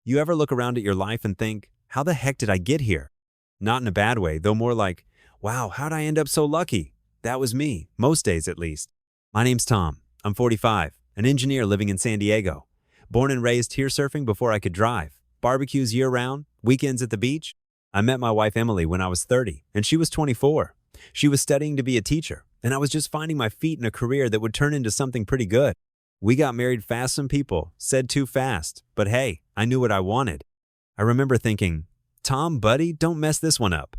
You ever look around at your life and think, how the heck did I get here? Not in a bad way, though more like, wow, how'd I end up so lucky? That was me, most days at least. My name's Tom. I'm 45, an engineer living in San Diego. Born and raised here surfing before I could drive. Barbecues year-round, weekends at the beach. I met my wife Emily when I was 30, and she was 24. She was studying to be a teacher, and I was just finding my feet in a career that would turn into something pretty good. We got married fast, some people said too fast, but hey, I knew what I wanted. I remember thinking, Tom, buddy, don't mess this one up.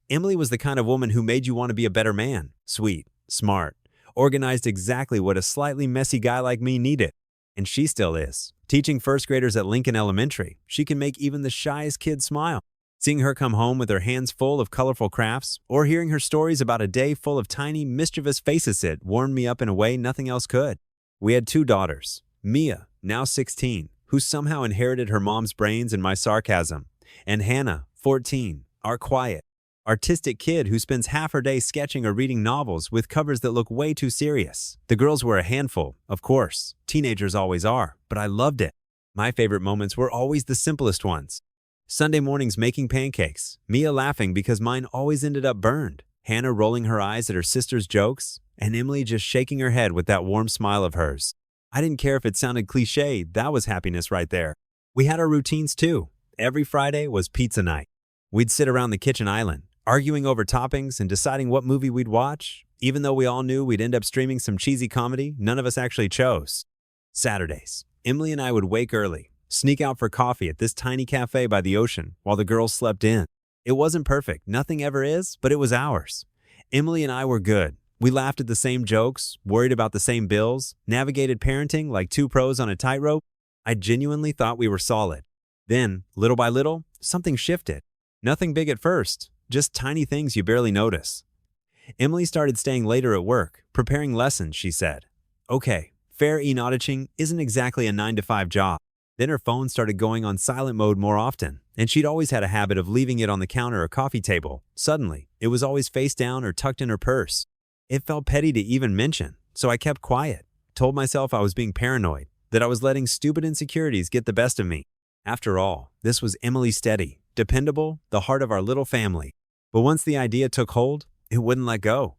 Emily was the kind of woman who made you want to be a better man. Sweet, smart, organized, exactly what a slightly messy guy like me needed. And she still is. Teaching first graders at Lincoln Elementary, she can make even the shyest kid smile. Seeing her come home with her hands full of colorful crafts, or hearing her stories about a day full of tiny, mischievous faces, it warmed me up in a way nothing else could. We had 2 daughters, Mia, now 16, who somehow inherited her mom's brains and my sarcasm, and Hannah, 14, our quiet, artistic kid who spends half her day sketching or reading novels with covers that look way too serious. The girls were a handful, of course. Teenagers always are, but I loved it. My favorite moments were always the simplest ones. Sunday mornings making pancakes, Mia laughing because mine always ended up burned, Hannah rolling her eyes at her sister's jokes, and Emily just shaking her head with that warm smile of hers. I didn't care if it sounded cliché, that was happiness right there. We had our routines too. Every Friday was pizza night. We'd sit around the kitchen island, arguing over toppings and deciding what movie we'd watch, even though we all knew we'd end up streaming some cheesy comedy none of us actually chose. Saturdays, Emily and I would wake early, sneak out for coffee at this tiny cafe by the ocean while the girls slept in. It wasn't perfect, nothing ever is, but it was ours. Emily and I were good. We laughed at the same jokes, worried about the same bills, navigated parenting like 2 pros on a tightrope. I genuinely thought we were solid. Then, little by little, something shifted. Nothing big at first, just tiny things you barely notice. Emily started staying later at work, preparing lessons, she said. Okay, fair e-noticing isn't exactly a 9-to-5 job. Then her phone started going on silent mode more often, and she'd always had a habit of leaving it on the counter or coffee table. Suddenly, it was always face down or tucked in her purse. It felt petty to even mention, so I kept quiet, told myself I was being paranoid, that I was letting stupid insecurities get the best of me. After all, this was Emily Steady, dependable, the heart of our little family. But once the idea took hold, it wouldn't let go.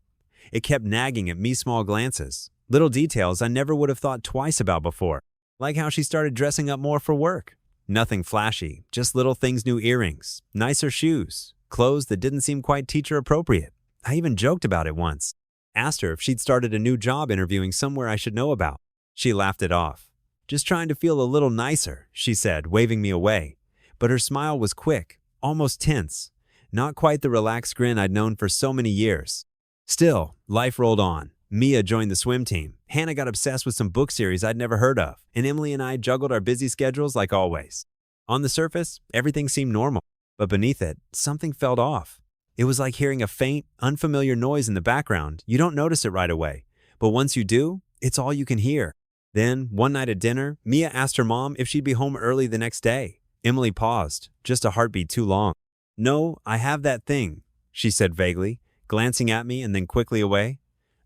It kept nagging at me, small glances, little details I never would have thought twice about before, like how she started dressing up more for work. Nothing flashy, just little things, new earrings, nicer shoes, clothes that didn't seem quite teacher appropriate. I even joked about it once. Asked her if she'd started a new job interviewing somewhere I should know about. She laughed it off. Just trying to feel a little nicer, she said, waving me away. But her smile was quick, almost tense. Not quite the relaxed grin I'd known for so many years. Still, life rolled on. Mia joined the swim team. Hannah got obsessed with some book series I'd never heard of, and Emily and I juggled our busy schedules like always. On the surface, everything seemed normal, but beneath it, something felt off. It was like hearing a faint, unfamiliar noise in the background. You don't notice it right away, but once you do, it's all you can hear. Then, one night at dinner, Mia asked her mom if she'd be home early the next day. Emily paused, just a heartbeat too long. No, I have that thing, she said vaguely, glancing at me and then quickly away.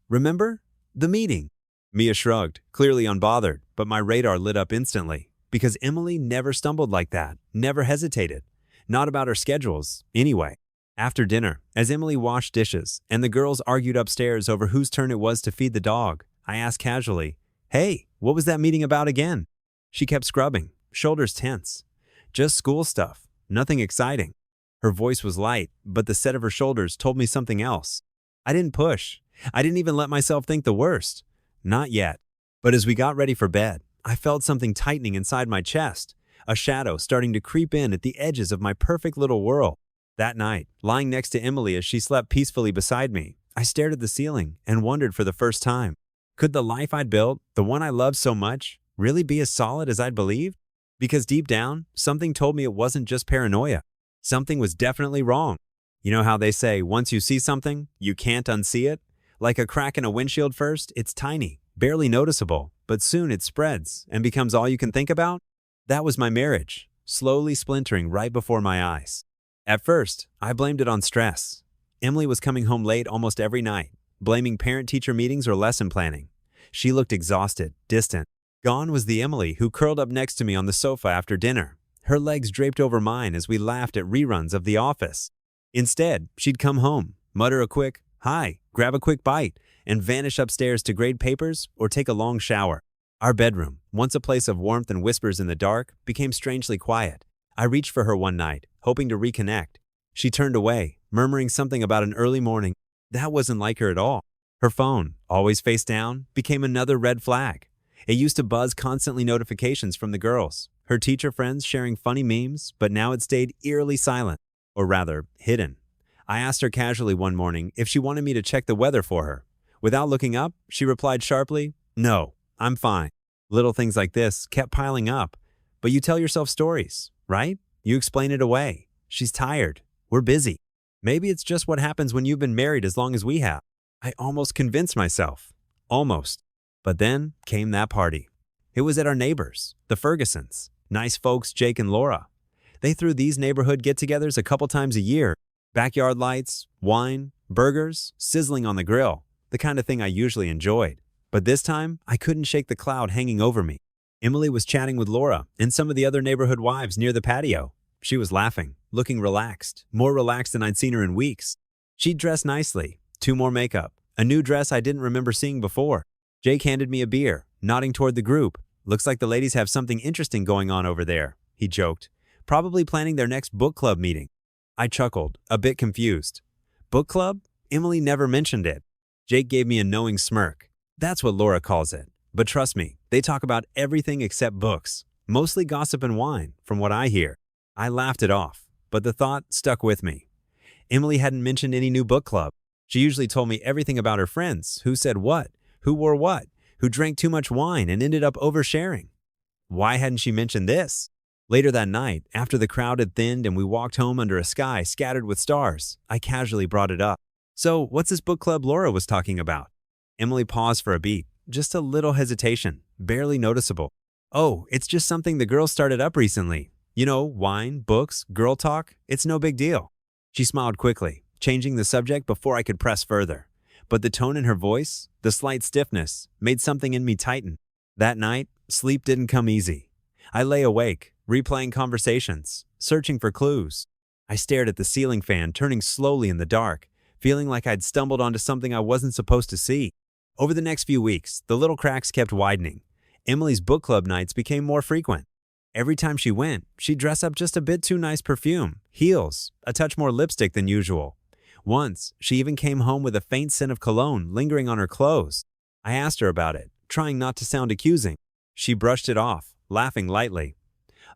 Remember? The meeting. Mia shrugged, clearly unbothered, but my radar lit up instantly, because Emily never stumbled like that, never hesitated. Not about her schedules, anyway. After dinner, as Emily washed dishes and the girls argued upstairs over whose turn it was to feed the dog, I asked casually, "Hey, what was that meeting about again?" She kept scrubbing, shoulders tense. Just school stuff, nothing exciting. Her voice was light, but the set of her shoulders told me something else. I didn't push. I didn't even let myself think the worst. Not yet. But as we got ready for bed, I felt something tightening inside my chest, a shadow starting to creep in at the edges of my perfect little world. That night, lying next to Emily as she slept peacefully beside me, I stared at the ceiling and wondered for the first time, could the life I'd built, the one I loved so much, really be as solid as I'd believed? Because deep down, something told me it wasn't just paranoia. Something was definitely wrong. You know how they say, once you see something, you can't unsee it? Like a crack in a windshield first, it's tiny, barely noticeable, but soon it spreads and becomes all you can think about? That was my marriage, slowly splintering right before my eyes. At first, I blamed it on stress. Emily was coming home late almost every night, blaming parent-teacher meetings or lesson planning. She looked exhausted, distant. Gone was the Emily who curled up next to me on the sofa after dinner. her legs draped over mine as we laughed at reruns of The Office. Instead, she'd come home, mutter a quick, "Hi," grab a quick bite, and vanish upstairs to grade papers or take a long shower. Our bedroom, once a place of warmth and whispers in the dark, became strangely quiet. I reached for her one night, hoping to reconnect. She turned away, murmuring something about an early morning. That wasn't like her at all. Her phone, always face down, became another red flag. It used to buzz constantly notifications from the girls, her teacher friends sharing funny memes, but now it stayed eerily silent, or rather, hidden. I asked her casually one morning if she wanted me to check the weather for her. Without looking up, she replied sharply, "No, I'm fine." Little things like this kept piling up. But you tell yourself stories, right? You explain it away. She's tired. We're busy. Maybe it's just what happens when you've been married as long as we have. I almost convinced myself. Almost. But then came that party. It was at our neighbors, the Fergusons. Nice folks, Jake and Laura. They threw these neighborhood get-togethers a couple times a year. Backyard lights, wine, burgers, sizzling on the grill. The kind of thing I usually enjoyed. But this time, I couldn't shake the cloud hanging over me. Emily was chatting with Laura and some of the other neighborhood wives near the patio. She was laughing, looking relaxed, more relaxed than I'd seen her in weeks. She'd dressed nicely, 2 more makeup, a new dress I didn't remember seeing before. Jake handed me a beer, nodding toward the group. "Looks like the ladies have something interesting going on over there," he joked. "Probably planning their next book club meeting." I chuckled, a bit confused. "Book club?" Emily never mentioned it. Jake gave me a knowing smirk. "That's what Laura calls it. But trust me, they talk about everything except books. Mostly gossip and wine, from what I hear." I laughed it off, but the thought stuck with me. Emily hadn't mentioned any new book club. She usually told me everything about her friends, who said what, who wore what, who drank too much wine and ended up oversharing. Why hadn't she mentioned this? Later that night, after the crowd had thinned and we walked home under a sky scattered with stars, I casually brought it up. "So, what's this book club Laura was talking about?" Emily paused for a beat, just a little hesitation, barely noticeable. "Oh, it's just something the girls started up recently. You know, wine, books, girl talk, it's no big deal." She smiled quickly, changing the subject before I could press further. But the tone in her voice, the slight stiffness, made something in me tighten. That night, sleep didn't come easy. I lay awake, replaying conversations, searching for clues. I stared at the ceiling fan turning slowly in the dark, feeling like I'd stumbled onto something I wasn't supposed to see. Over the next few weeks, the little cracks kept widening. Emily's book club nights became more frequent. Every time she went, she'd dress up just a bit too nice perfume, heels, a touch more lipstick than usual. Once, she even came home with a faint scent of cologne lingering on her clothes. I asked her about it, trying not to sound accusing. She brushed it off, laughing lightly.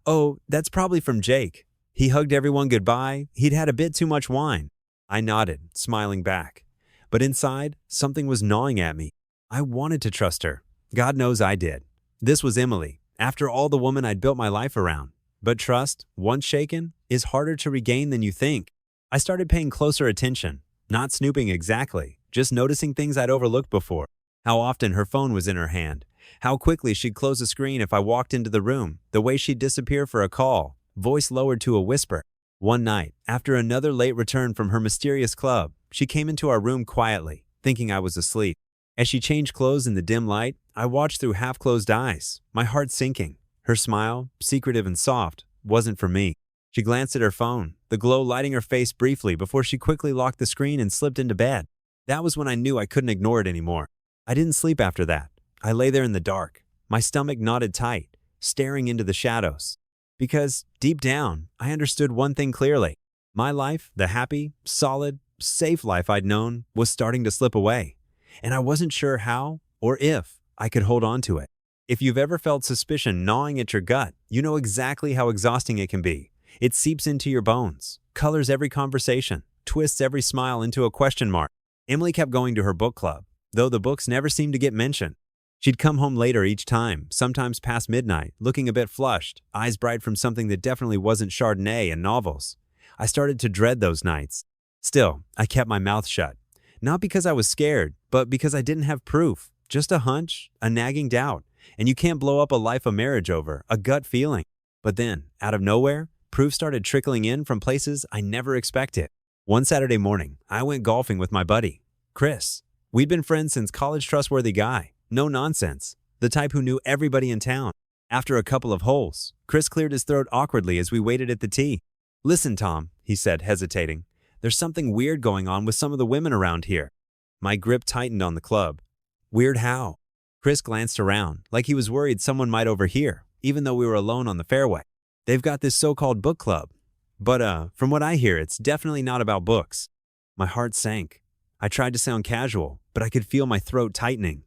"Oh, that's probably from Jake. He hugged everyone goodbye. He'd had a bit too much wine." I nodded, smiling back. But inside, something was gnawing at me. I wanted to trust her. God knows I did. This was Emily, after all, the woman I'd built my life around. But trust, once shaken, is harder to regain than you think. I started paying closer attention, not snooping exactly, just noticing things I'd overlooked before. How often her phone was in her hand, how quickly she'd close the screen if I walked into the room, the way she'd disappear for a call, voice lowered to a whisper. One night, after another late return from her mysterious club, she came into our room quietly, thinking I was asleep. As she changed clothes in the dim light, I watched through half-closed eyes, my heart sinking. Her smile, secretive and soft, wasn't for me. She glanced at her phone, the glow lighting her face briefly before she quickly locked the screen and slipped into bed. That was when I knew I couldn't ignore it anymore. I didn't sleep after that. I lay there in the dark, my stomach knotted tight, staring into the shadows. Because, deep down, I understood one thing clearly. My life, the happy, solid, safe life I'd known, was starting to slip away. And I wasn't sure how, or if, I could hold on to it. If you've ever felt suspicion gnawing at your gut, you know exactly how exhausting it can be. It seeps into your bones, colors every conversation, twists every smile into a question mark. Emily kept going to her book club, though the books never seemed to get mentioned. She'd come home later each time, sometimes past midnight, looking a bit flushed, eyes bright from something that definitely wasn't Chardonnay and novels. I started to dread those nights. Still, I kept my mouth shut. Not because I was scared, but because I didn't have proof. Just a hunch, a nagging doubt. And you can't blow up a life of marriage over a gut feeling. But then, out of nowhere, proof started trickling in from places I never expected. One Saturday morning, I went golfing with my buddy, Chris. We'd been friends since college, trustworthy guy. No nonsense. The type who knew everybody in town. After a couple of holes, Chris cleared his throat awkwardly as we waited at the tee. "Listen, Tom," he said, hesitating. "There's something weird going on with some of the women around here." My grip tightened on the club. "Weird how?" Chris glanced around, like he was worried someone might overhear, even though we were alone on the fairway. "They've got this so-called book club. But from what I hear, it's definitely not about books." My heart sank. I tried to sound casual, but I could feel my throat tightening.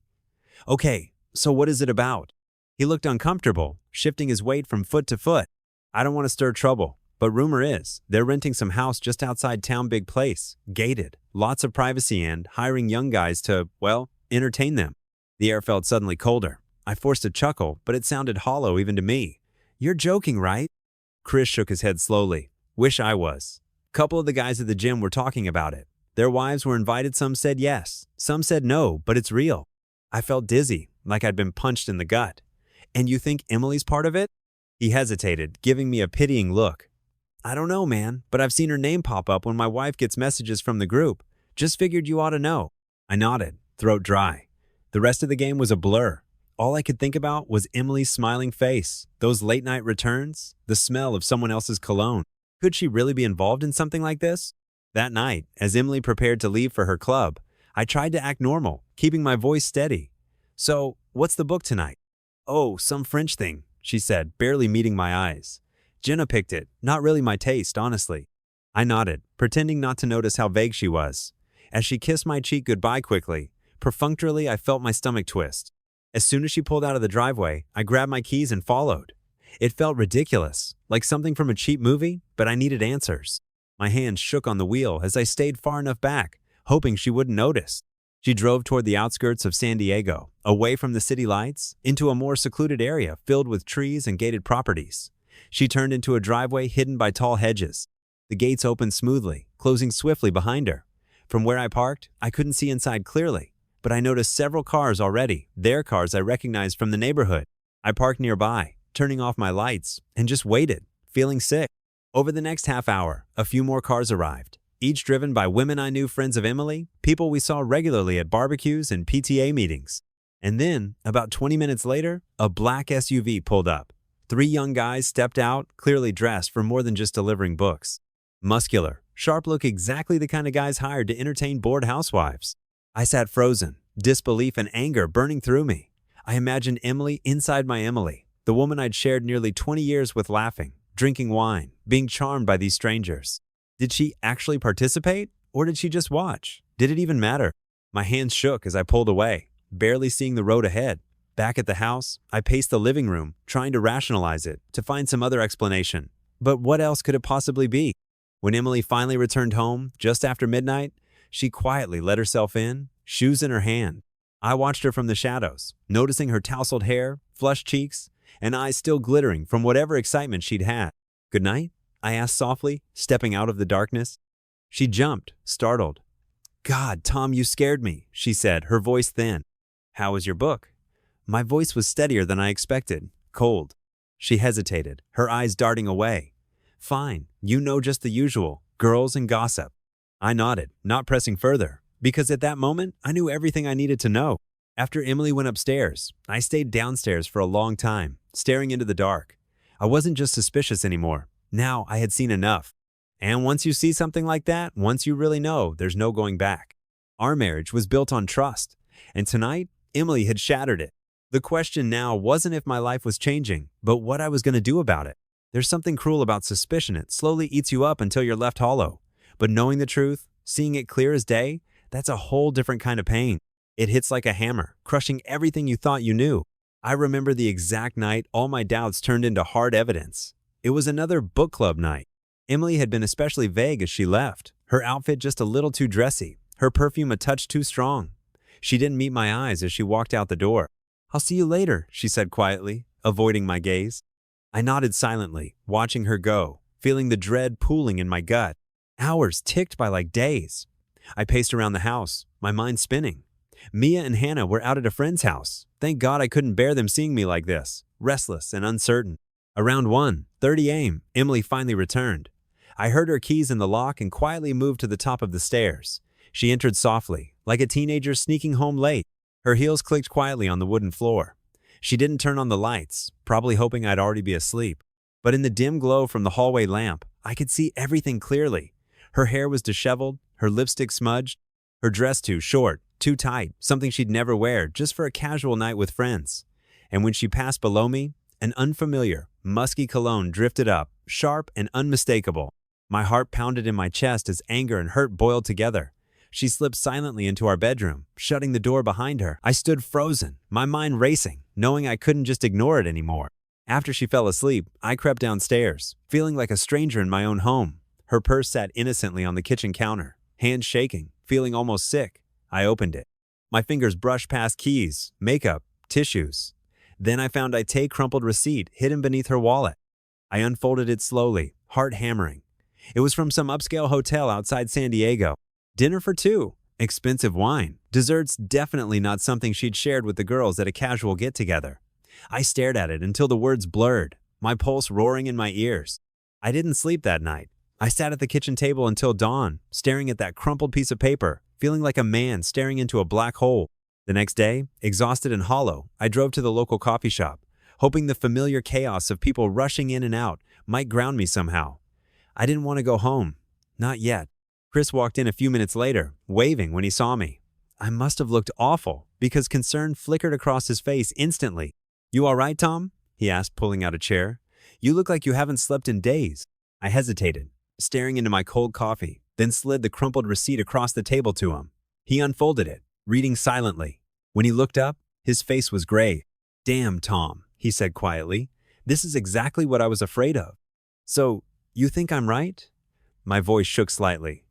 "Okay, so what is it about?" He looked uncomfortable, shifting his weight from foot to foot. "I don't want to stir trouble, but rumor is they're renting some house just outside town, big place, gated, lots of privacy and hiring young guys to, well, entertain them." The air felt suddenly colder. I forced a chuckle, but it sounded hollow even to me. "You're joking, right?" Chris shook his head slowly. "Wish I was." Couple of the guys at the gym were talking about it. Their wives were invited. Some said yes, some said no, but it's real. I felt dizzy, like I'd been punched in the gut. "And you think Emily's part of it?" He hesitated, giving me a pitying look. "I don't know, man, but I've seen her name pop up when my wife gets messages from the group. Just figured you ought to know." I nodded, throat dry. The rest of the game was a blur. All I could think about was Emily's smiling face, those late-night returns, the smell of someone else's cologne. Could she really be involved in something like this? That night, as Emily prepared to leave for her club, I tried to act normal, keeping my voice steady. "So, what's the book tonight?" "Oh, some French thing," she said, barely meeting my eyes. "Jenna picked it, not really my taste, honestly." I nodded, pretending not to notice how vague she was. As she kissed my cheek goodbye quickly, perfunctorily I felt my stomach twist. As soon as she pulled out of the driveway, I grabbed my keys and followed. It felt ridiculous, like something from a cheap movie, but I needed answers. My hands shook on the wheel as I stayed far enough back, hoping she wouldn't notice. She drove toward the outskirts of San Diego, away from the city lights, into a more secluded area filled with trees and gated properties. She turned into a driveway hidden by tall hedges. The gates opened smoothly, closing swiftly behind her. From where I parked, I couldn't see inside clearly, but I noticed several cars already, their cars I recognized from the neighborhood. I parked nearby, turning off my lights, and just waited, feeling sick. Over the next half hour, a few more cars arrived, each driven by women I knew, friends of Emily, people we saw regularly at barbecues and PTA meetings. And then, about 20 minutes later, a black SUV pulled up. 3 young guys stepped out, clearly dressed for more than just delivering books. Muscular, sharp look, exactly the kind of guys hired to entertain bored housewives. I sat frozen, disbelief and anger burning through me. I imagined Emily inside my Emily, the woman I'd shared nearly 20 years with, laughing, drinking wine, being charmed by these strangers. Did she actually participate, or did she just watch? Did it even matter? My hands shook as I pulled away, barely seeing the road ahead. Back at the house, I paced the living room, trying to rationalize it, to find some other explanation. But what else could it possibly be? When Emily finally returned home, just after midnight, she quietly let herself in, shoes in her hand. I watched her from the shadows, noticing her tousled hair, flushed cheeks, and eyes still glittering from whatever excitement she'd had. "Good night?" I asked softly, stepping out of the darkness. She jumped, startled. "God, Tom, you scared me," she said, her voice thin. "How was your book?" My voice was steadier than I expected, cold. She hesitated, her eyes darting away. "Fine, you know, just the usual, girls and gossip." I nodded, not pressing further, because at that moment, I knew everything I needed to know. After Emily went upstairs, I stayed downstairs for a long time, staring into the dark. I wasn't just suspicious anymore. Now I had seen enough. And once you see something like that, once you really know, there's no going back. Our marriage was built on trust, and tonight, Emily had shattered it. The question now wasn't if my life was changing, but what I was going to do about it. There's something cruel about suspicion. It slowly eats you up until you're left hollow. But knowing the truth, seeing it clear as day, that's a whole different kind of pain. It hits like a hammer, crushing everything you thought you knew. I remember the exact night all my doubts turned into hard evidence. It was another book club night. Emily had been especially vague as she left, her outfit just a little too dressy, her perfume a touch too strong. She didn't meet my eyes as she walked out the door. "I'll see you later," she said quietly, avoiding my gaze. I nodded silently, watching her go, feeling the dread pooling in my gut. Hours ticked by like days. I paced around the house, my mind spinning. Mia and Hannah were out at a friend's house. Thank God I couldn't bear them seeing me like this, restless and uncertain. Around 1:30 a.m., Emily finally returned. I heard her keys in the lock and quietly moved to the top of the stairs. She entered softly, like a teenager sneaking home late. Her heels clicked quietly on the wooden floor. She didn't turn on the lights, probably hoping I'd already be asleep. But in the dim glow from the hallway lamp, I could see everything clearly. Her hair was disheveled, her lipstick smudged, her dress too short, too tight, something she'd never wear just for a casual night with friends. And when she passed below me, an unfamiliar, musky cologne drifted up, sharp and unmistakable. My heart pounded in my chest as anger and hurt boiled together. She slipped silently into our bedroom, shutting the door behind her. I stood frozen, my mind racing, knowing I couldn't just ignore it anymore. After she fell asleep, I crept downstairs, feeling like a stranger in my own home. Her purse sat innocently on the kitchen counter, hands shaking, feeling almost sick. I opened it. My fingers brushed past keys, makeup, tissues. Then I found a crumpled receipt hidden beneath her wallet. I unfolded it slowly, heart hammering. It was from some upscale hotel outside San Diego. Dinner for two, expensive wine, desserts definitely not something she'd shared with the girls at a casual get-together. I stared at it until the words blurred, my pulse roaring in my ears. I didn't sleep that night. I sat at the kitchen table until dawn, staring at that crumpled piece of paper, feeling like a man staring into a black hole. The next day, exhausted and hollow, I drove to the local coffee shop, hoping the familiar chaos of people rushing in and out might ground me somehow. I didn't want to go home. Not yet. Chris walked in a few minutes later, waving when he saw me. I must have looked awful, because concern flickered across his face instantly. "You all right, Tom?" he asked, pulling out a chair. "You look like you haven't slept in days." I hesitated, staring into my cold coffee, then slid the crumpled receipt across the table to him. He unfolded it, reading silently. When he looked up, his face was gray. "Damn, Tom," he said quietly. "This is exactly what I was afraid of." "So, you think I'm right?" My voice shook slightly.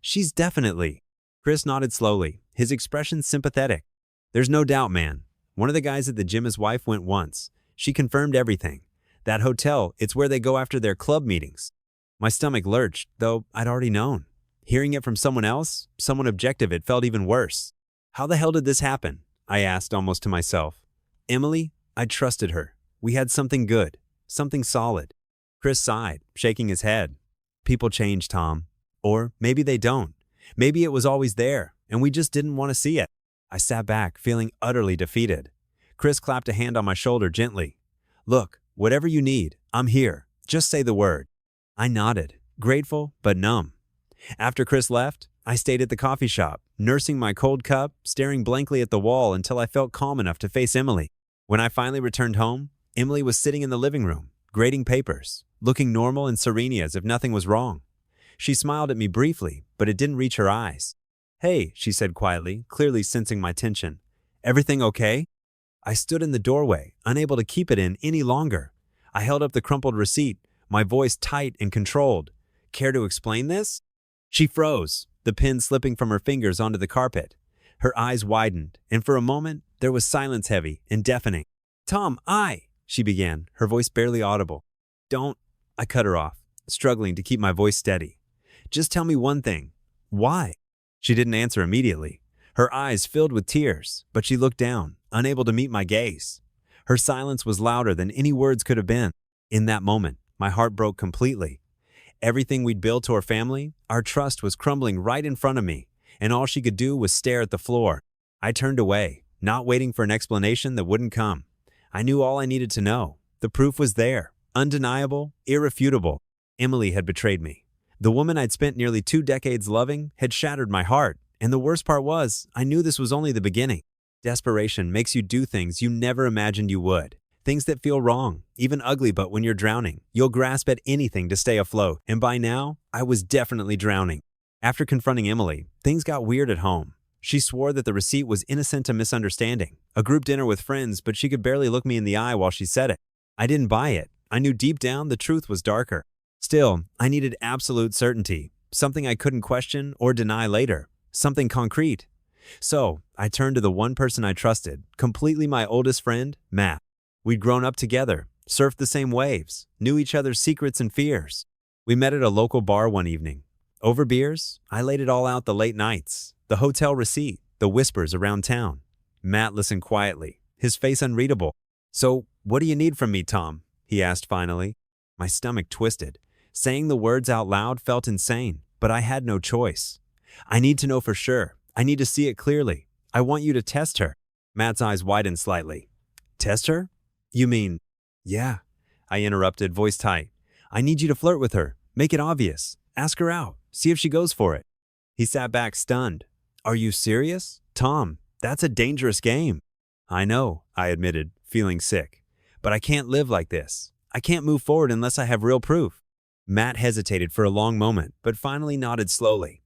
"She's definitely." Chris nodded slowly, his expression sympathetic. "There's no doubt, man. One of the guys at the gym his wife went once. She confirmed everything. That hotel, it's where they go after their club meetings." My stomach lurched, though I'd already known. Hearing it from someone else, someone objective, it felt even worse. "How the hell did this happen?" I asked almost to myself. "Emily, I trusted her. We had something good, something solid." Chris sighed, shaking his head. "People change, Tom. Or maybe they don't. Maybe it was always there, and we just didn't want to see it." I sat back, feeling utterly defeated. Chris clapped a hand on my shoulder gently. "Look, whatever you need, I'm here. Just say the word." I nodded, grateful but numb. After Chris left, I stayed at the coffee shop, nursing my cold cup, staring blankly at the wall until I felt calm enough to face Emily. When I finally returned home, Emily was sitting in the living room, grading papers, looking normal and serene as if nothing was wrong. She smiled at me briefly, but it didn't reach her eyes. "Hey," she said quietly, clearly sensing my tension. "Everything okay?" I stood in the doorway, unable to keep it in any longer. I held up the crumpled receipt, my voice tight and controlled. "Care to explain this?" She froze, the pen slipping from her fingers onto the carpet. Her eyes widened, and for a moment, there was silence heavy and deafening. "Tom, she began, her voice barely audible. "Don't," I cut her off, struggling to keep my voice steady. "Just tell me one thing. Why?" She didn't answer immediately. Her eyes filled with tears, but she looked down, unable to meet my gaze. Her silence was louder than any words could have been. In that moment, my heart broke completely. Everything we'd built to our family, our trust was crumbling right in front of me, and all she could do was stare at the floor. I turned away, not waiting for an explanation that wouldn't come. I knew all I needed to know. The proof was there, undeniable, irrefutable. Emily had betrayed me. The woman I'd spent nearly 2 decades loving had shattered my heart, and the worst part was, I knew this was only the beginning. Desperation makes you do things you never imagined you would. Things that feel wrong, even ugly, but when you're drowning, you'll grasp at anything to stay afloat, and by now, I was definitely drowning. After confronting Emily, things got weird at home. She swore that the receipt was innocent of misunderstanding, a group dinner with friends, but she could barely look me in the eye while she said it. I didn't buy it. I knew deep down the truth was darker. Still, I needed absolute certainty, something I couldn't question or deny later, something concrete. So, I turned to the one person I trusted, completely my oldest friend, Matt. We'd grown up together, surfed the same waves, knew each other's secrets and fears. We met at a local bar one evening. Over beers, I laid it all out: the late nights, the hotel receipt, the whispers around town. Matt listened quietly, his face unreadable. "So, what do you need from me, Tom?" he asked finally. My stomach twisted. Saying the words out loud felt insane, but I had no choice. "I need to know for sure. I need to see it clearly. I want you to test her." Matt's eyes widened slightly. "Test her? You mean, yeah, I interrupted, voice tight. I need you to flirt with her. Make it obvious. Ask her out. See if she goes for it. He sat back, stunned. Are you serious? Tom, that's a dangerous game. I know, I admitted, feeling sick. But I can't live like this. I can't move forward unless I have real proof. Matt hesitated for a long moment, but finally nodded slowly.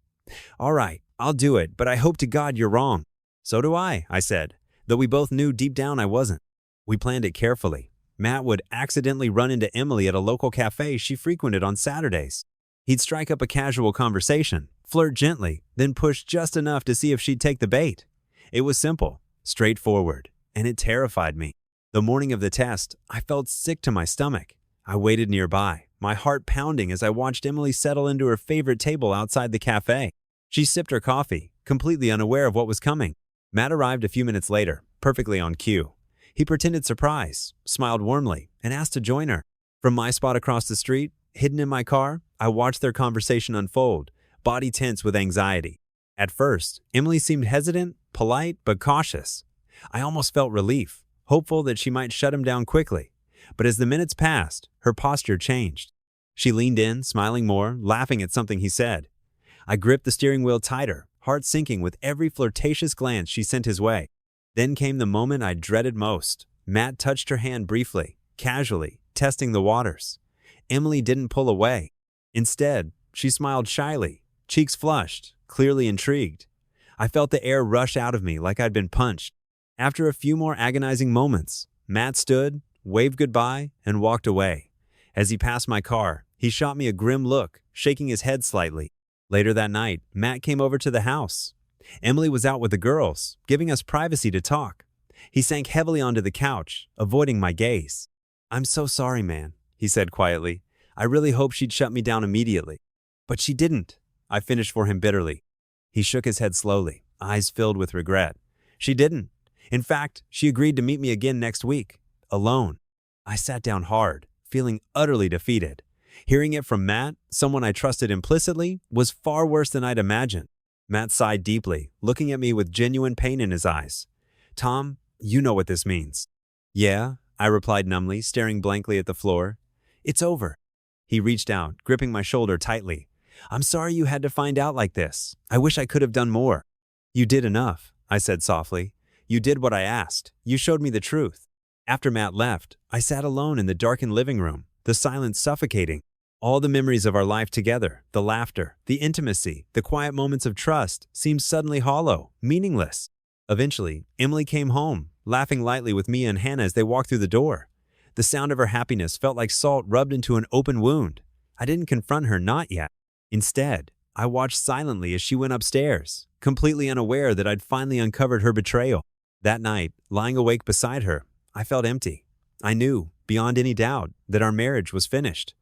All right, I'll do it, but I hope to God you're wrong. So do I said, though we both knew deep down I wasn't. We planned it carefully. Matt would accidentally run into Emily at a local cafe she frequented on Saturdays. He'd strike up a casual conversation, flirt gently, then push just enough to see if she'd take the bait. It was simple, straightforward, and it terrified me. The morning of the test, I felt sick to my stomach. I waited nearby, my heart pounding as I watched Emily settle into her favorite table outside the cafe. She sipped her coffee, completely unaware of what was coming. Matt arrived a few minutes later, perfectly on cue. He pretended surprise, smiled warmly, and asked to join her. From my spot across the street, hidden in my car, I watched their conversation unfold, body tense with anxiety. At first, Emily seemed hesitant, polite, but cautious. I almost felt relief, hopeful that she might shut him down quickly. But as the minutes passed, her posture changed. She leaned in, smiling more, laughing at something he said. I gripped the steering wheel tighter, heart sinking with every flirtatious glance she sent his way. Then came the moment I dreaded most. Matt touched her hand briefly, casually, testing the waters. Emily didn't pull away. Instead, she smiled shyly, cheeks flushed, clearly intrigued. I felt the air rush out of me like I'd been punched. After a few more agonizing moments, Matt stood, waved goodbye, and walked away. As he passed my car, he shot me a grim look, shaking his head slightly. Later that night, Matt came over to the house. Emily was out with the girls, giving us privacy to talk. He sank heavily onto the couch, avoiding my gaze. I'm so sorry, man, he said quietly. I really hoped she'd shut me down immediately. But she didn't, I finished for him bitterly. He shook his head slowly, eyes filled with regret. She didn't. In fact, she agreed to meet me again next week, alone. I sat down hard, feeling utterly defeated. Hearing it from Matt, someone I trusted implicitly, was far worse than I'd imagined. Matt sighed deeply, looking at me with genuine pain in his eyes. Tom, you know what this means. Yeah, I replied numbly, staring blankly at the floor. It's over. He reached out, gripping my shoulder tightly. I'm sorry you had to find out like this. I wish I could have done more. You did enough, I said softly. You did what I asked. You showed me the truth. After Matt left, I sat alone in the darkened living room, the silence suffocating. All the memories of our life together, the laughter, the intimacy, the quiet moments of trust, seemed suddenly hollow, meaningless. Eventually, Emily came home, laughing lightly with Mia and Hannah as they walked through the door. The sound of her happiness felt like salt rubbed into an open wound. I didn't confront her, not yet. Instead, I watched silently as she went upstairs, completely unaware that I'd finally uncovered her betrayal. That night, lying awake beside her, I felt empty. I knew, beyond any doubt, that our marriage was finished.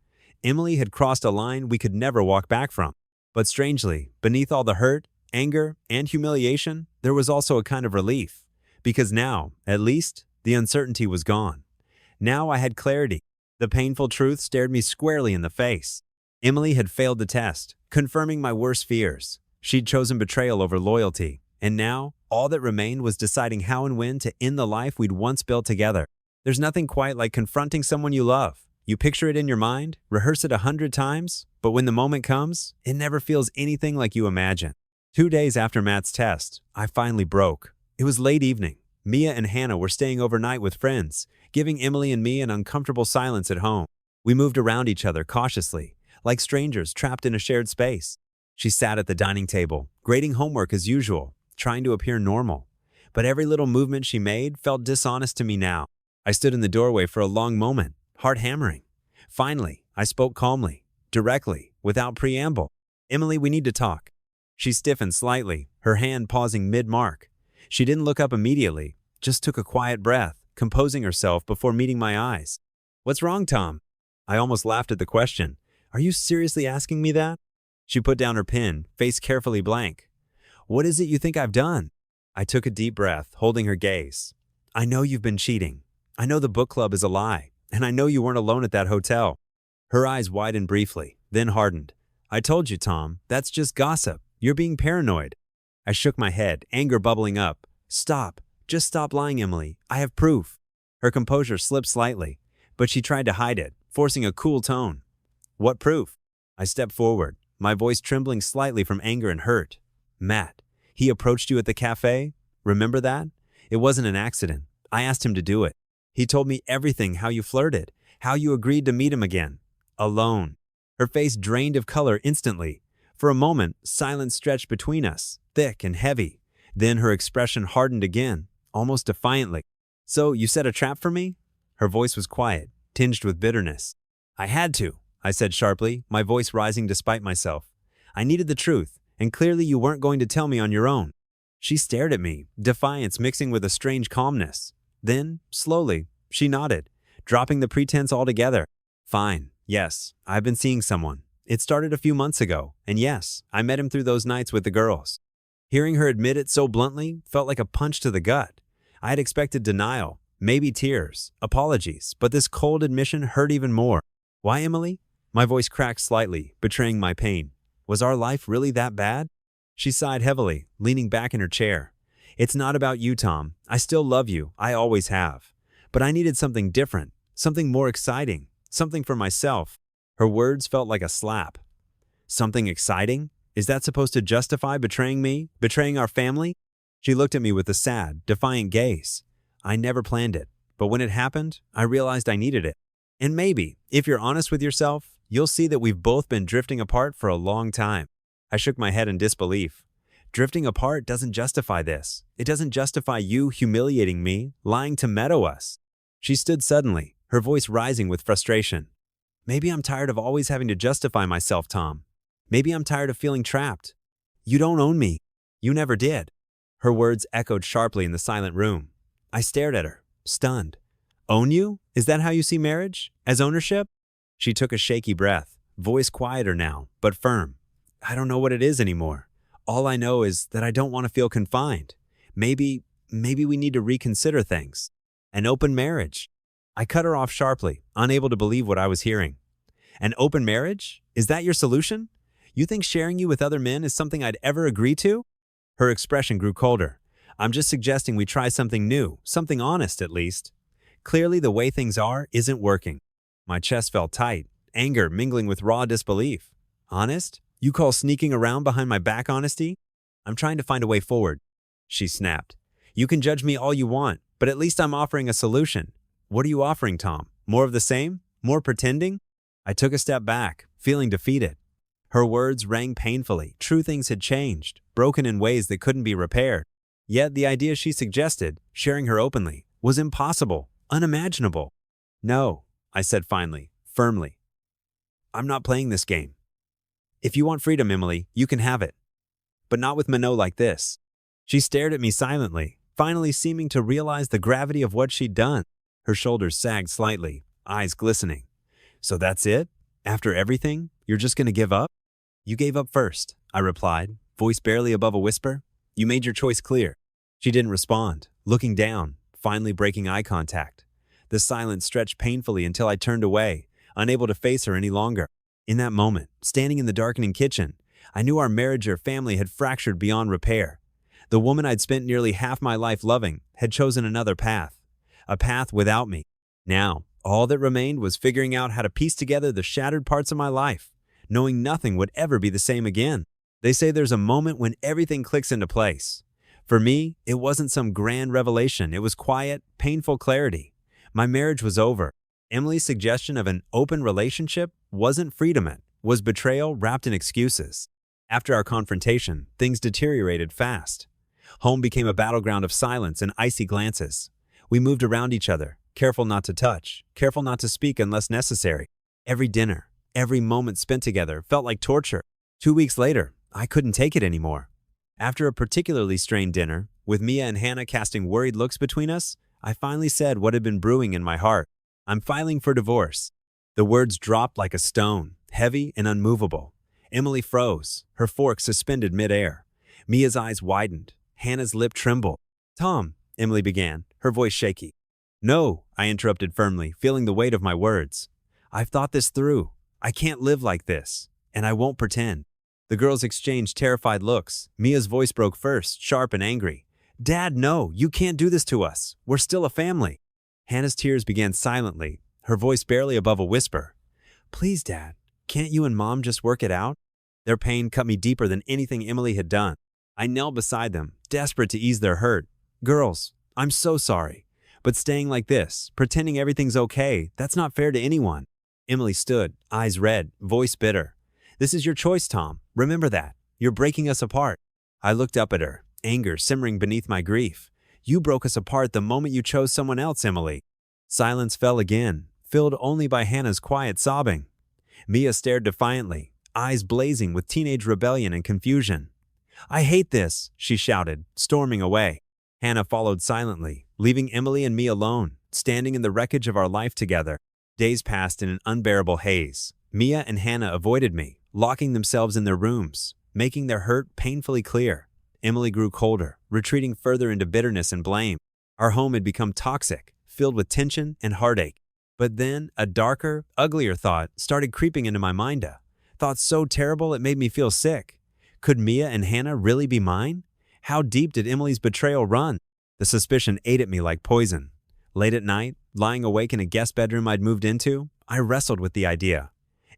Emily had crossed a line we could never walk back from. But strangely, beneath all the hurt, anger, and humiliation, there was also a kind of relief. Because now, at least, the uncertainty was gone. Now I had clarity. The painful truth stared me squarely in the face. Emily had failed the test, confirming my worst fears. She'd chosen betrayal over loyalty. And now, all that remained was deciding how and when to end the life we'd once built together. There's nothing quite like confronting someone you love. You picture it in your mind, rehearse it 100 times, but when the moment comes, it never feels anything like you imagine. 2 days after Matt's test, I finally broke. It was late evening. Mia and Hannah were staying overnight with friends, giving Emily and me an uncomfortable silence at home. We moved around each other cautiously, like strangers trapped in a shared space. She sat at the dining table, grading homework as usual, trying to appear normal. But every little movement she made felt dishonest to me now. I stood in the doorway for a long moment, heart hammering. Finally, I spoke calmly, directly, without preamble. Emily, we need to talk. She stiffened slightly, her hand pausing mid-mark. She didn't look up immediately, just took a quiet breath, composing herself before meeting my eyes. What's wrong, Tom? I almost laughed at the question. Are you seriously asking me that? She put down her pen, face carefully blank. What is it you think I've done? I took a deep breath, holding her gaze. I know you've been cheating. I know the book club is a lie. And I know you weren't alone at that hotel. Her eyes widened briefly, then hardened. I told you, Tom, that's just gossip. You're being paranoid. I shook my head, anger bubbling up. Stop. Just stop lying, Emily. I have proof. Her composure slipped slightly, but she tried to hide it, forcing a cool tone. What proof? I stepped forward, my voice trembling slightly from anger and hurt. Matt, he approached you at the cafe? Remember that? It wasn't an accident. I asked him to do it. He told me everything, how you flirted, how you agreed to meet him again. Alone. Her face drained of color instantly. For a moment, silence stretched between us, thick and heavy. Then her expression hardened again, almost defiantly. So, you set a trap for me? Her voice was quiet, tinged with bitterness. I had to, I said sharply, my voice rising despite myself. I needed the truth, and clearly you weren't going to tell me on your own. She stared at me, defiance mixing with a strange calmness. Then, slowly, she nodded, dropping the pretense altogether. Fine, yes, I've been seeing someone. It started a few months ago, and yes, I met him through those nights with the girls. Hearing her admit it so bluntly felt like a punch to the gut. I had expected denial, maybe tears, apologies, but this cold admission hurt even more. Why, Emily? My voice cracked slightly, betraying my pain. Was our life really that bad? She sighed heavily, leaning back in her chair. It's not about you, Tom. I still love you. I always have. But I needed something different, something more exciting, something for myself. Her words felt like a slap. Something exciting? Is that supposed to justify betraying me, betraying our family? She looked at me with a sad, defiant gaze. I never planned it, but when it happened, I realized I needed it. And maybe, if you're honest with yourself, you'll see that we've both been drifting apart for a long time. I shook my head in disbelief. Drifting apart doesn't justify this. It doesn't justify you humiliating me, lying to meadow us. She stood suddenly, her voice rising with frustration. Maybe I'm tired of always having to justify myself, Tom. Maybe I'm tired of feeling trapped. You don't own me. You never did. Her words echoed sharply in the silent room. I stared at her, stunned. Own you? Is that how you see marriage? As ownership? She took a shaky breath, voice quieter now, but firm. I don't know what it is anymore. All I know is that I don't want to feel confined. Maybe we need to reconsider things. An open marriage. I cut her off sharply, unable to believe what I was hearing. An open marriage? Is that your solution? You think sharing you with other men is something I'd ever agree to? Her expression grew colder. I'm just suggesting we try something new, something honest at least. Clearly the way things are isn't working. My chest felt tight, anger mingling with raw disbelief. Honest? You call sneaking around behind my back honesty? I'm trying to find a way forward. She snapped. You can judge me all you want, but at least I'm offering a solution. What are you offering, Tom? More of the same? More pretending? I took a step back, feeling defeated. Her words rang painfully. True things had changed, broken in ways that couldn't be repaired. Yet the idea she suggested, sharing her openly, was impossible, unimaginable. No, I said finally, firmly. I'm not playing this game. If you want freedom, Emily, you can have it. But not with Minot like this. She stared at me silently, finally seeming to realize the gravity of what she'd done. Her shoulders sagged slightly, eyes glistening. So that's it? After everything, you're just going to give up? You gave up first, I replied, voice barely above a whisper. You made your choice clear. She didn't respond, looking down, finally breaking eye contact. The silence stretched painfully until I turned away, unable to face her any longer. In that moment, standing in the darkening kitchen, I knew our marriage or family had fractured beyond repair. The woman I'd spent nearly half my life loving had chosen another path, a path without me. Now, all that remained was figuring out how to piece together the shattered parts of my life, knowing nothing would ever be the same again. They say there's a moment when everything clicks into place. For me, it wasn't some grand revelation. It was quiet, painful clarity. My marriage was over. Emily's suggestion of an open relationship wasn't freedom, it was betrayal wrapped in excuses. After our confrontation, things deteriorated fast. Home became a battleground of silence and icy glances. We moved around each other, careful not to touch, careful not to speak unless necessary. Every dinner, every moment spent together felt like torture. 2 weeks later, I couldn't take it anymore. After a particularly strained dinner, with Mia and Hannah casting worried looks between us, I finally said what had been brewing in my heart. I'm filing for divorce. The words dropped like a stone, heavy and unmovable. Emily froze, her fork suspended midair. Mia's eyes widened. Hannah's lip trembled. Tom, Emily began, her voice shaky. No, I interrupted firmly, feeling the weight of my words. I've thought this through. I can't live like this, and I won't pretend. The girls exchanged terrified looks. Mia's voice broke first, sharp and angry. Dad, no, you can't do this to us. We're still a family. Hannah's tears began silently, her voice barely above a whisper. Please, Dad, can't you and Mom just work it out? Their pain cut me deeper than anything Emily had done. I knelt beside them, desperate to ease their hurt. Girls, I'm so sorry. But staying like this, pretending everything's okay, that's not fair to anyone. Emily stood, eyes red, voice bitter. This is your choice, Tom. Remember that. You're breaking us apart. I looked up at her, anger simmering beneath my grief. You broke us apart the moment you chose someone else, Emily. Silence fell again, filled only by Hannah's quiet sobbing. Mia stared defiantly, eyes blazing with teenage rebellion and confusion. I hate this, she shouted, storming away. Hannah followed silently, leaving Emily and me alone, standing in the wreckage of our life together. Days passed in an unbearable haze. Mia and Hannah avoided me, locking themselves in their rooms, making their hurt painfully clear. Emily grew colder, retreating further into bitterness and blame. Our home had become toxic, filled with tension and heartache. But then, a darker, uglier thought started creeping into my mind. Thoughts so terrible it made me feel sick. Could Mia and Hannah really be mine? How deep did Emily's betrayal run? The suspicion ate at me like poison. Late at night, lying awake in a guest bedroom I'd moved into, I wrestled with the idea.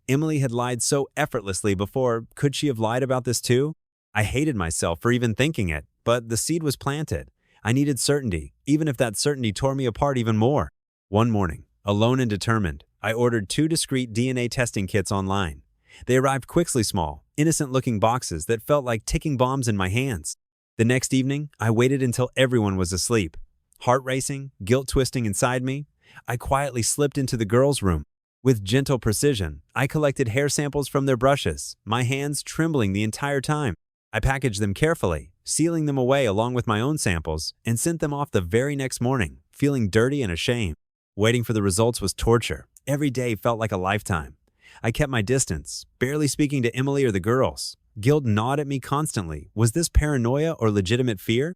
Emily had lied so effortlessly before, could she have lied about this too? I hated myself for even thinking it, but the seed was planted. I needed certainty, even if that certainty tore me apart even more. One morning, alone and determined, I ordered 2 discreet DNA testing kits online. They arrived quickly small, innocent-looking boxes that felt like ticking bombs in my hands. The next evening, I waited until everyone was asleep. Heart racing, guilt twisting inside me, I quietly slipped into the girls' room. With gentle precision, I collected hair samples from their brushes, my hands trembling the entire time. I packaged them carefully, sealing them away along with my own samples, and sent them off the very next morning, feeling dirty and ashamed. Waiting for the results was torture. Every day felt like a lifetime. I kept my distance, barely speaking to Emily or the girls. Guilt gnawed at me constantly. Was this paranoia or legitimate fear?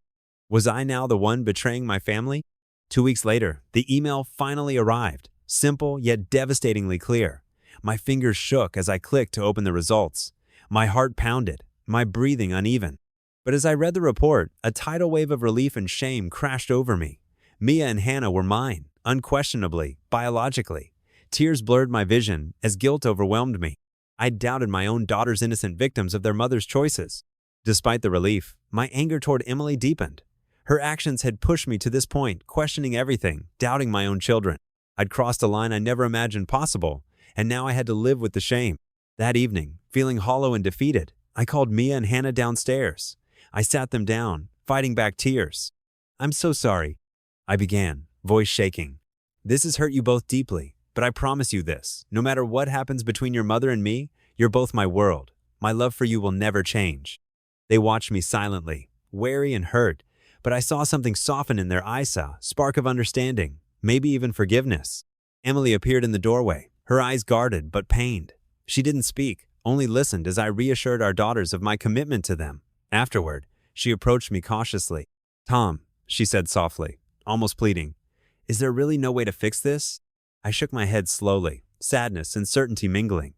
Was I now the one betraying my family? 2 weeks later, the email finally arrived, simple yet devastatingly clear. My fingers shook as I clicked to open the results. My heart pounded, my breathing uneven. But as I read the report, a tidal wave of relief and shame crashed over me. Mia and Hannah were mine, unquestionably, biologically. Tears blurred my vision as guilt overwhelmed me. I doubted my own daughter's innocent victims of their mother's choices. Despite the relief, my anger toward Emily deepened. Her actions had pushed me to this point, questioning everything, doubting my own children. I'd crossed a line I never imagined possible, and now I had to live with the shame. That evening, feeling hollow and defeated, I called Mia and Hannah downstairs. I sat them down, fighting back tears. I'm so sorry, I began, voice shaking. This has hurt you both deeply, but I promise you this, no matter what happens between your mother and me, you're both my world. My love for you will never change. They watched me silently, wary and hurt, but I saw something soften in their eyes, a spark of understanding, maybe even forgiveness. Emily appeared in the doorway, her eyes guarded but pained. She didn't speak, only listened as I reassured our daughters of my commitment to them. Afterward, she approached me cautiously. Tom, she said softly, almost pleading, is there really no way to fix this? I shook my head slowly, sadness and certainty mingling.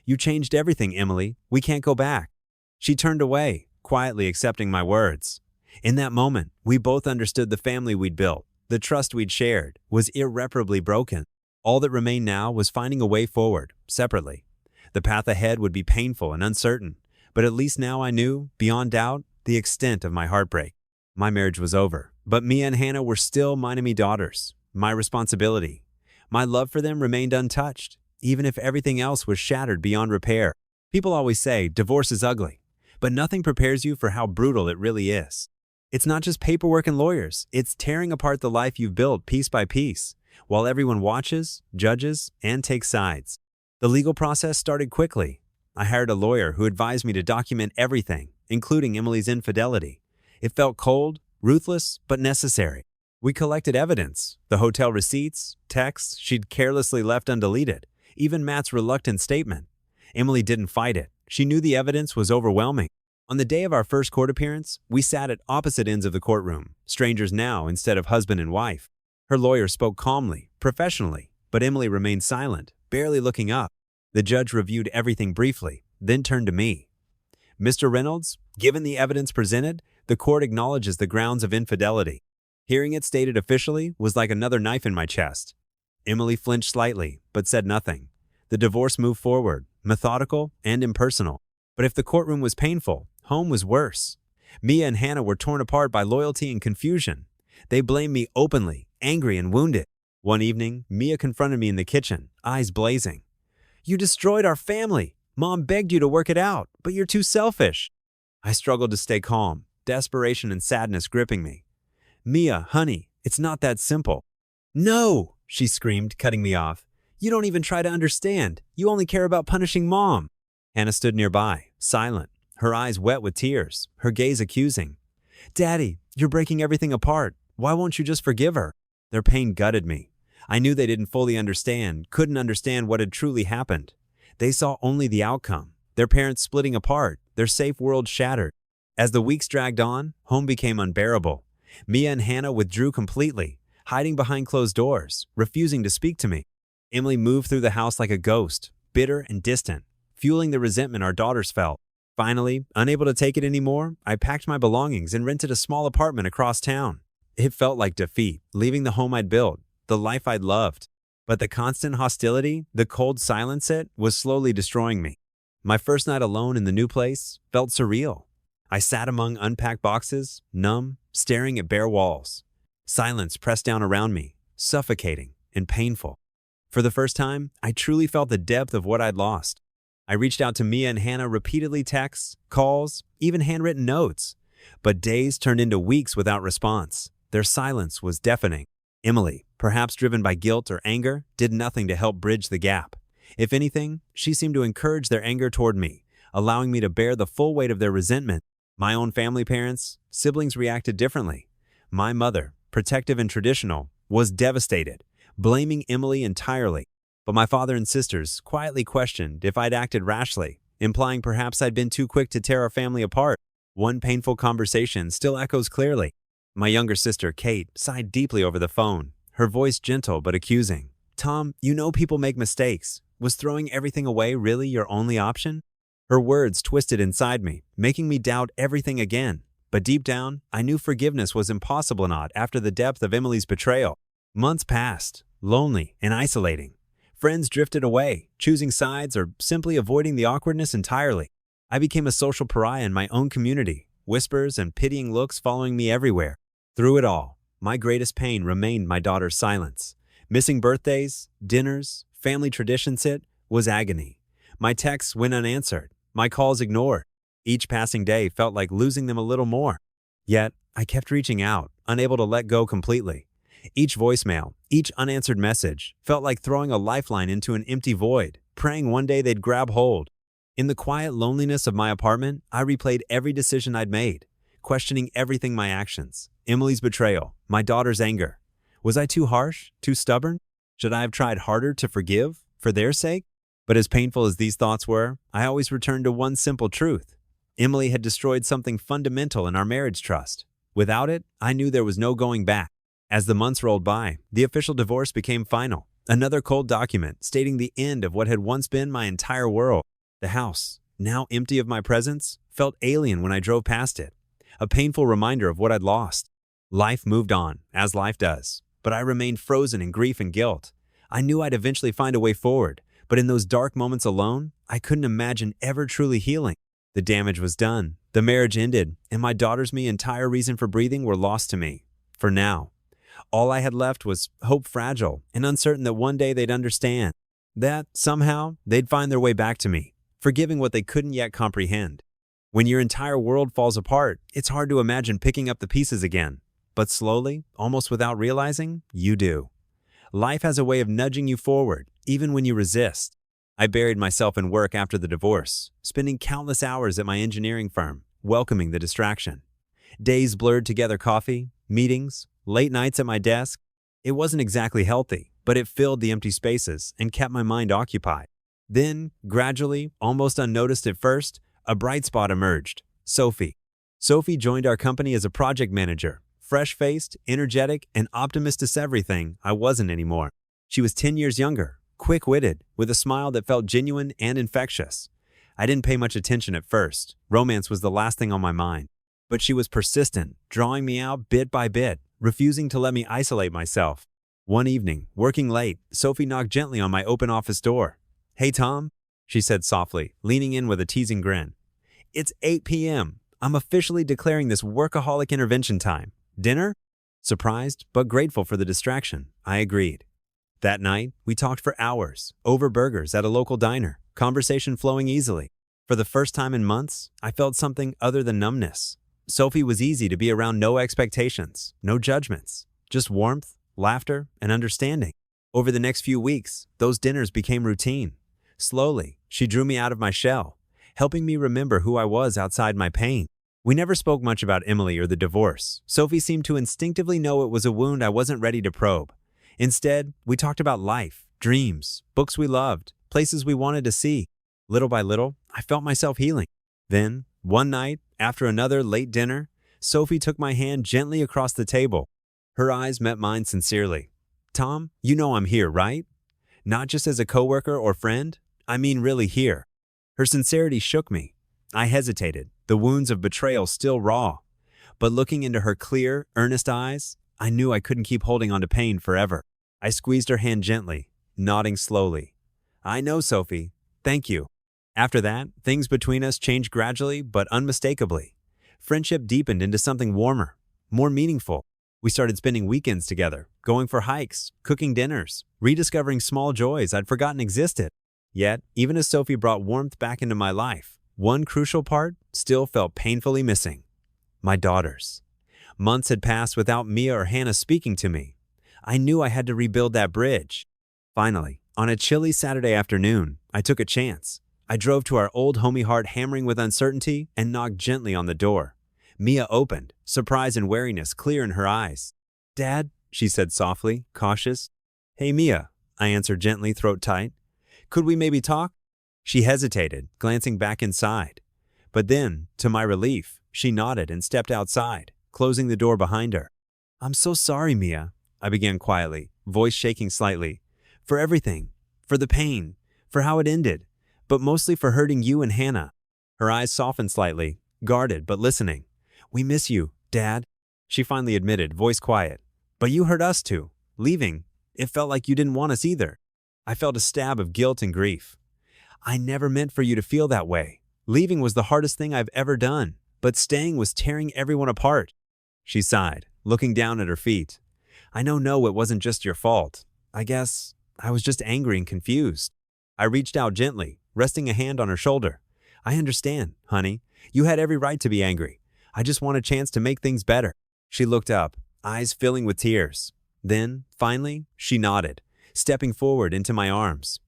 You changed everything, Emily. We can't go back. She turned away, quietly accepting my words. In that moment, we both understood the family we'd built, the trust we'd shared, was irreparably broken. All that remained now was finding a way forward, separately. The path ahead would be painful and uncertain, but at least now I knew, beyond doubt, the extent of my heartbreak. My marriage was over, but Mia and Hannah were still my enemy daughters, my responsibility. My love for them remained untouched, even if everything else was shattered beyond repair. People always say divorce is ugly, but nothing prepares you for how brutal it really is. It's not just paperwork and lawyers, it's tearing apart the life you've built piece by piece, while everyone watches, judges, and takes sides. The legal process started quickly. I hired a lawyer who advised me to document everything, including Emily's infidelity. It felt cold, ruthless, but necessary. We collected evidence, the hotel receipts, texts she'd carelessly left undeleted, even Matt's reluctant statement. Emily didn't fight it. She knew the evidence was overwhelming. On the day of our first court appearance, we sat at opposite ends of the courtroom, strangers now instead of husband and wife. Her lawyer spoke calmly, professionally, but Emily remained silent, barely looking up. The judge reviewed everything briefly, then turned to me. Mr. Reynolds, given the evidence presented, the court acknowledges the grounds of infidelity. Hearing it stated officially was like another knife in my chest. Emily flinched slightly, but said nothing. The divorce moved forward, methodical and impersonal. But if the courtroom was painful, home was worse. Mia and Hannah were torn apart by loyalty and confusion. They blamed me openly, angry and wounded. One evening, Mia confronted me in the kitchen, eyes blazing. "You destroyed our family. Mom begged you to work it out, but you're too selfish." I struggled to stay calm, desperation and sadness gripping me. "Mia, honey, it's not that simple." "No!" she screamed, cutting me off. "You don't even try to understand. You only care about punishing Mom." Hannah stood nearby, silent, her eyes wet with tears, her gaze accusing. "Daddy, you're breaking everything apart. Why won't you just forgive her?" Their pain gutted me. I knew they didn't fully understand, couldn't understand what had truly happened. They saw only the outcome, their parents splitting apart, their safe world shattered. As the weeks dragged on, home became unbearable. Mia and Hannah withdrew completely, hiding behind closed doors, refusing to speak to me. Emily moved through the house like a ghost, bitter and distant, fueling the resentment our daughters felt. Finally, unable to take it anymore, I packed my belongings and rented a small apartment across town. It felt like defeat, leaving the home I'd built, the life I'd loved. But the constant hostility, the cold silence was slowly destroying me. My first night alone in the new place felt surreal. I sat among unpacked boxes, numb, staring at bare walls. Silence pressed down around me, suffocating and painful. For the first time, I truly felt the depth of what I'd lost. I reached out to Mia and Hannah repeatedly, texts, calls, even handwritten notes. But days turned into weeks without response. Their silence was deafening. Emily, perhaps driven by guilt or anger, did nothing to help bridge the gap. If anything, she seemed to encourage their anger toward me, allowing me to bear the full weight of their resentment. My own family parents, siblings reacted differently. My mother, protective and traditional, was devastated, blaming Emily entirely. But my father and sisters quietly questioned if I'd acted rashly, implying perhaps I'd been too quick to tear our family apart. One painful conversation still echoes clearly. My younger sister, Kate, sighed deeply over the phone, her voice gentle but accusing. "Tom, you know people make mistakes. Was throwing everything away really your only option?" Her words twisted inside me, making me doubt everything again. But deep down, I knew forgiveness was impossible not after the depth of Emily's betrayal. Months passed, lonely and isolating. Friends drifted away, choosing sides or simply avoiding the awkwardness entirely. I became a social pariah in my own community, whispers and pitying looks following me everywhere. Through it all, my greatest pain remained my daughter's silence. Missing birthdays, dinners, family traditions was agony. My texts went unanswered, my calls ignored. Each passing day felt like losing them a little more. Yet, I kept reaching out, unable to let go completely. Each voicemail, each unanswered message, felt like throwing a lifeline into an empty void, praying one day they'd grab hold. In the quiet loneliness of my apartment, I replayed every decision I'd made, questioning everything my actions. Emily's betrayal, my daughter's anger. Was I too harsh, too stubborn? Should I have tried harder to forgive, for their sake? But as painful as these thoughts were, I always returned to one simple truth. Emily had destroyed something fundamental in our marriage trust. Without it, I knew there was no going back. As the months rolled by, the official divorce became final. Another cold document stating the end of what had once been my entire world. The house, now empty of my presence, felt alien when I drove past it. A painful reminder of what I'd lost. Life moved on, as life does, but I remained frozen in grief and guilt. I knew I'd eventually find a way forward, but in those dark moments alone, I couldn't imagine ever truly healing. The damage was done, the marriage ended, and my daughter's entire reason for breathing were lost to me. For now, all I had left was hope fragile and uncertain that one day they'd understand. That, somehow, they'd find their way back to me, forgiving what they couldn't yet comprehend. When your entire world falls apart, it's hard to imagine picking up the pieces again. But slowly, almost without realizing, you do. Life has a way of nudging you forward, even when you resist. I buried myself in work after the divorce, spending countless hours at my engineering firm, welcoming the distraction. Days blurred together coffee, meetings, late nights at my desk. It wasn't exactly healthy, but it filled the empty spaces and kept my mind occupied. Then, gradually, almost unnoticed at first, a bright spot emerged. Sophie. Sophie joined our company as a project manager. Fresh-faced, energetic, and optimistic as everything I wasn't anymore. She was 10 years younger, quick-witted, with a smile that felt genuine and infectious. I didn't pay much attention at first. Romance was the last thing on my mind. But she was persistent, drawing me out bit by bit, refusing to let me isolate myself. One evening, working late, Sophie knocked gently on my open office door. "Hey, Tom," she said softly, leaning in with a teasing grin. "It's 8 p.m. I'm officially declaring this workaholic intervention time. Dinner?" Surprised, but grateful for the distraction, I agreed. That night, we talked for hours, over burgers at a local diner, conversation flowing easily. For the first time in months, I felt something other than numbness. Sophie was easy to be around, no expectations, no judgments, just warmth, laughter, and understanding. Over the next few weeks, those dinners became routine. Slowly, she drew me out of my shell, helping me remember who I was outside my pain. We never spoke much about Emily or the divorce. Sophie seemed to instinctively know it was a wound I wasn't ready to probe. Instead, we talked about life, dreams, books we loved, places we wanted to see. Little by little, I felt myself healing. Then, one night, after another late dinner, Sophie took my hand gently across the table. Her eyes met mine sincerely. "Tom, you know I'm here, right? Not just as a coworker or friend. I mean really here." Her sincerity shook me. I hesitated, the wounds of betrayal still raw. But looking into her clear, earnest eyes, I knew I couldn't keep holding on to pain forever. I squeezed her hand gently, nodding slowly. "I know, Sophie. Thank you." After that, things between us changed gradually but unmistakably. Friendship deepened into something warmer, more meaningful. We started spending weekends together, going for hikes, cooking dinners, rediscovering small joys I'd forgotten existed. Yet, even as Sophie brought warmth back into my life, one crucial part still felt painfully missing: my daughters. Months had passed without Mia or Hannah speaking to me. I knew I had to rebuild that bridge. Finally, on a chilly Saturday afternoon, I took a chance. I drove to our old homey heart hammering with uncertainty and knocked gently on the door. Mia opened, surprise and wariness clear in her eyes. "Dad," she said softly, cautious. "Hey, Mia," I answered gently, throat tight. "Could we maybe talk?" She hesitated, glancing back inside. But then, to my relief, she nodded and stepped outside, closing the door behind her. "I'm so sorry, Mia," I began quietly, voice shaking slightly. "For everything, for the pain, for how it ended, but mostly for hurting you and Hannah." Her eyes softened slightly, guarded but listening. "We miss you, Dad," she finally admitted, voice quiet. "But you hurt us too. Leaving, it felt like you didn't want us either." I felt a stab of guilt and grief. "I never meant for you to feel that way. Leaving was the hardest thing I've ever done, but staying was tearing everyone apart." She sighed, looking down at her feet. "I know it wasn't just your fault. I guess I was just angry and confused." I reached out gently, resting a hand on her shoulder. "I understand, honey. You had every right to be angry. I just want a chance to make things better." She looked up, eyes filling with tears. Then, finally, she nodded, stepping forward into my arms.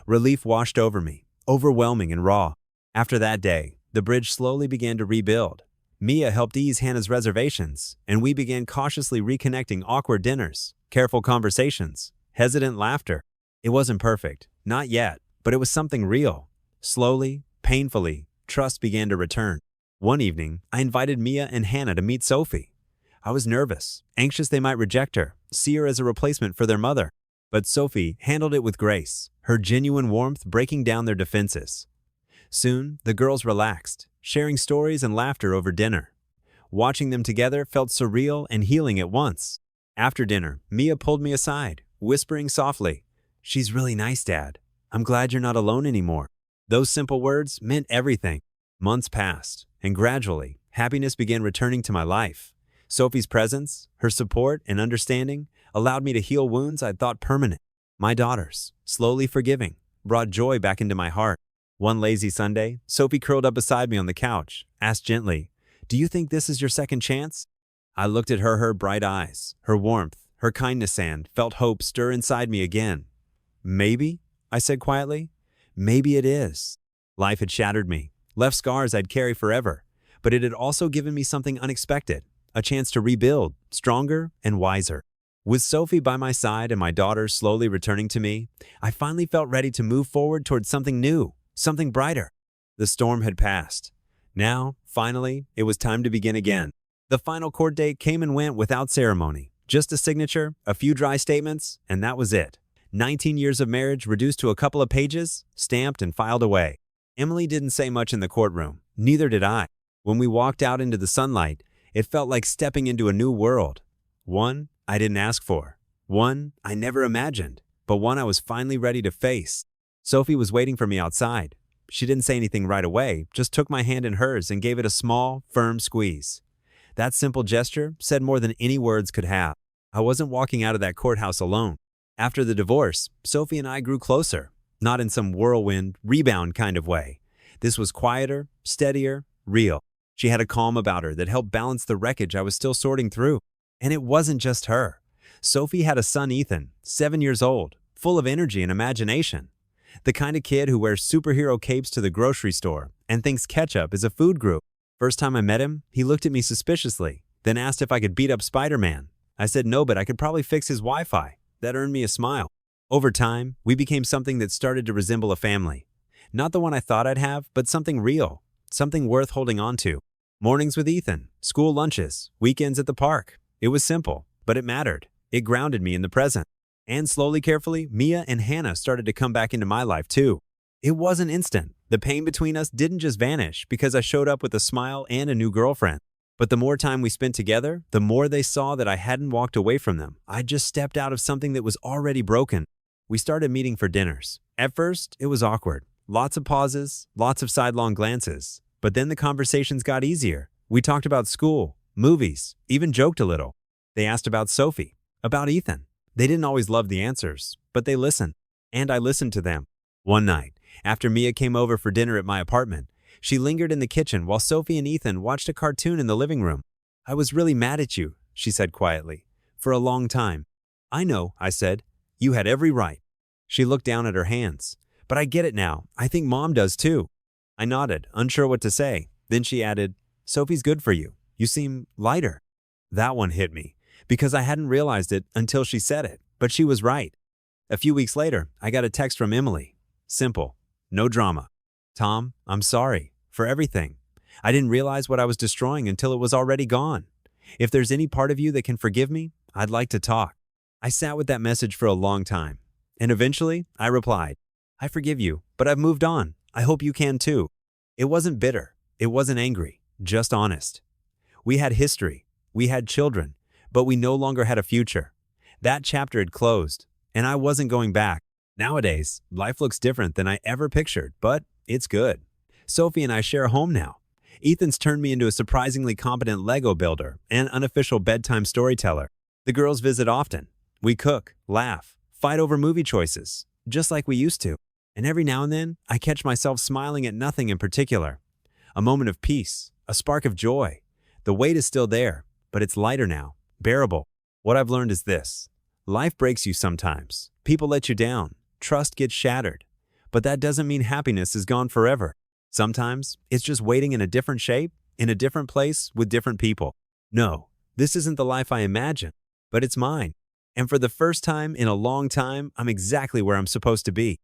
Relief washed over me, overwhelming and raw. After that day, the bridge slowly began to rebuild. Mia helped ease Hannah's reservations, and we began cautiously reconnecting. Awkward dinners, careful conversations, hesitant laughter. It wasn't perfect, not yet, but it was something real. Slowly, painfully, trust began to return. One evening, I invited Mia and Hannah to meet Sophie. I was nervous, anxious they might reject her, see her as a replacement for their mother. But Sophie handled it with grace, her genuine warmth breaking down their defenses. Soon, the girls relaxed, sharing stories and laughter over dinner. Watching them together felt surreal and healing at once. After dinner, Mia pulled me aside, whispering softly, "She's really nice, Dad. I'm glad you're not alone anymore." Those simple words meant everything. Months passed, and gradually, happiness began returning to my life. Sophie's presence, her support, and understanding allowed me to heal wounds I'd thought permanent. My daughters, slowly forgiving, brought joy back into my heart. One lazy Sunday, Sophie curled up beside me on the couch, asked gently, "Do you think this is your second chance?" I looked at her bright eyes, her warmth, her kindness, and felt hope stir inside me again. "Maybe," I said quietly. "Maybe it is." Life had shattered me, left scars I'd carry forever, but it had also given me something unexpected, a chance to rebuild, stronger and wiser. With Sophie by my side and my daughters slowly returning to me, I finally felt ready to move forward towards something new, something brighter. The storm had passed. Now, finally, it was time to begin again. The final court date came and went without ceremony. Just a signature, a few dry statements, and that was it. 19 years of marriage reduced to a couple of pages, stamped and filed away. Emily didn't say much in the courtroom. Neither did I. When we walked out into the sunlight, it felt like stepping into a new world. One I didn't ask for. One I never imagined, but one I was finally ready to face. Sophie was waiting for me outside. She didn't say anything right away, just took my hand in hers and gave it a small, firm squeeze. That simple gesture said more than any words could have. I wasn't walking out of that courthouse alone. After the divorce, Sophie and I grew closer, not in some whirlwind, rebound kind of way. This was quieter, steadier, real. She had a calm about her that helped balance the wreckage I was still sorting through. And it wasn't just her. Sophie had a son, Ethan, 7 years old, full of energy and imagination. The kind of kid who wears superhero capes to the grocery store and thinks ketchup is a food group. First time I met him, he looked at me suspiciously, then asked if I could beat up Spider-Man. I said no, but I could probably fix his Wi-Fi. That earned me a smile. Over time, we became something that started to resemble a family. Not the one I thought I'd have, but something real, something worth holding on to. Mornings with Ethan, school lunches, weekends at the park. It was simple, but it mattered. It grounded me in the present. And slowly, carefully, Mia and Hannah started to come back into my life too. It wasn't instant. The pain between us didn't just vanish because I showed up with a smile and a new girlfriend. But the more time we spent together, the more they saw that I hadn't walked away from them. I just stepped out of something that was already broken. We started meeting for dinners. At first, it was awkward. Lots of pauses, lots of sidelong glances. But then the conversations got easier. We talked about school, movies, even joked a little. They asked about Sophie, about Ethan. They didn't always love the answers, but they listened. And I listened to them. One night, after Mia came over for dinner at my apartment, she lingered in the kitchen while Sophie and Ethan watched a cartoon in the living room. "I was really mad at you," she said quietly, "for a long time." "I know," I said. "You had every right." She looked down at her hands. "But I get it now. I think Mom does too." I nodded, unsure what to say. Then she added, "Sophie's good for you. You seem lighter." That one hit me, because I hadn't realized it until she said it, but she was right. A few weeks later, I got a text from Emily. Simple. No drama. "Tom, I'm sorry for everything. I didn't realize what I was destroying until it was already gone. If there's any part of you that can forgive me, I'd like to talk." I sat with that message for a long time. And eventually, I replied, "I forgive you, but I've moved on. I hope you can too." It wasn't bitter. It wasn't angry. Just honest. We had history. We had children. But we no longer had a future. That chapter had closed, and I wasn't going back. Nowadays, life looks different than I ever pictured, but it's good. Sophie and I share a home now. Ethan's turned me into a surprisingly competent Lego builder and unofficial bedtime storyteller. The girls visit often. We cook, laugh, fight over movie choices, just like we used to. And every now and then, I catch myself smiling at nothing in particular. A moment of peace, a spark of joy. The weight is still there, but it's lighter now, bearable. What I've learned is this. Life breaks you sometimes. People let you down. Trust gets shattered. But that doesn't mean happiness is gone forever. Sometimes it's just waiting in a different shape, in a different place, with different people. No, this isn't the life I imagined, but it's mine. And for the first time in a long time, I'm exactly where I'm supposed to be.